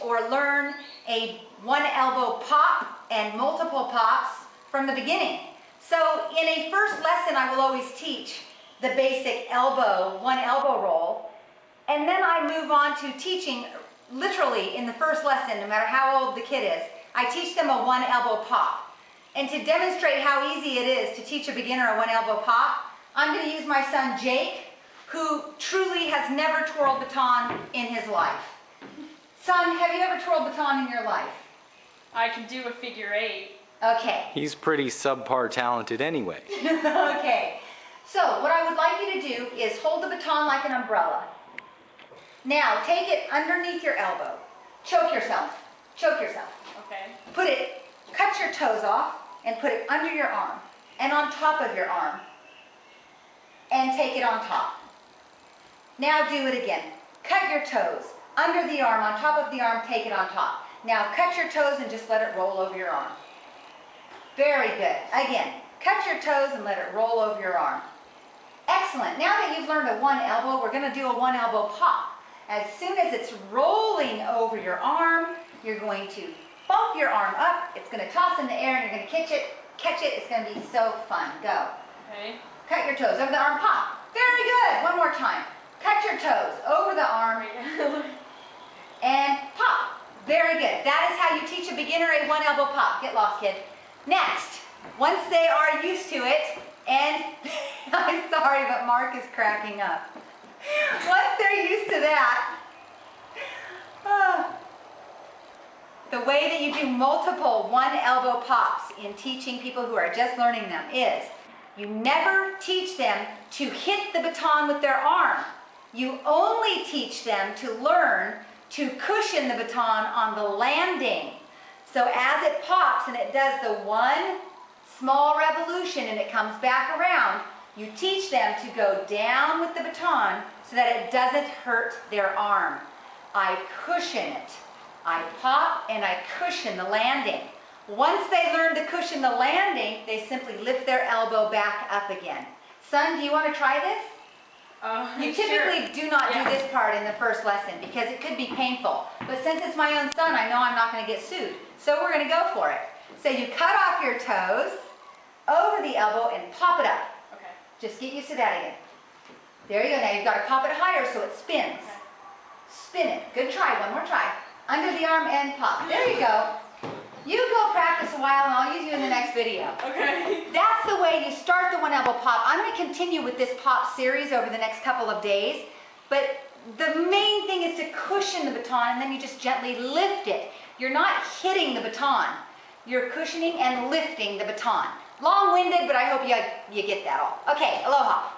or learn a one elbow pop and multiple pops from the beginning. So in a first lesson, I will always teach the basic elbow, one elbow roll, and then I move on to teaching literally in the first lesson, no matter how old the kid is, I teach them a one elbow pop. And to demonstrate how easy it is to teach a beginner a one elbow pop, I'm going to use my son Jake, who truly has never twirled baton in his life. Son, have you ever twirled baton in your life? I can do a figure 8. Okay. He's pretty subpar talented anyway. Okay. So what I would like you to do is hold the baton like an umbrella. Now take it underneath your elbow. Choke yourself. Choke yourself. Okay. Cut your toes off and put it under your arm and on top of your arm and take it on top. Now do it again. Cut your toes under the arm, on top of the arm, take it on top. Now cut your toes and just let it roll over your arm. Very good. Again, cut your toes and let it roll over your arm. Excellent. Now that you've learned a one elbow, we're going to do a one elbow pop. As soon as it's rolling over your arm, you're going to bump your arm up. It's going to toss in the air and you're going to catch it. Catch it. It's going to be so fun. Go. Okay. Cut your toes over the arm, pop. Very good. One more time. Cut your toes over the arm and pop. Very good. That is how you teach a beginner a one elbow pop. Get lost, kid. Next, once they are used to it, and I'm sorry, but Mark is cracking up. Once they're used to that, the way that you do multiple one elbow pops in teaching people who are just learning them is you never teach them to hit the baton with their arm. You only teach them to learn to cushion the baton on the landing. So as it pops and it does the one small revolution and it comes back around, you teach them to go down with the baton so that it doesn't hurt their arm. I cushion it. I pop and I cushion the landing. Once they learn to cushion the landing, they simply lift their elbow back up again. Son, do you want to try this? You typically do not do this part in the first lesson because it could be painful. But since it's my own son, I know I'm not going to get sued. So we're going to go for it. So you cut off your toes over the elbow and pop it up. Okay. Just get used to that again. There you go. Now you've got to pop it higher so it spins. Okay. Spin it. Good try. One more try. Under the arm and pop. There you go. You go practice a while and I'll use you in the next video. Okay. That's the way you start the one elbow pop. I'm going to continue with this pop series over the next couple of days. But the main thing is to cushion the baton and then you just gently lift it. You're not hitting the baton. You're cushioning and lifting the baton. Long-winded, but I hope you get that all. Okay, aloha.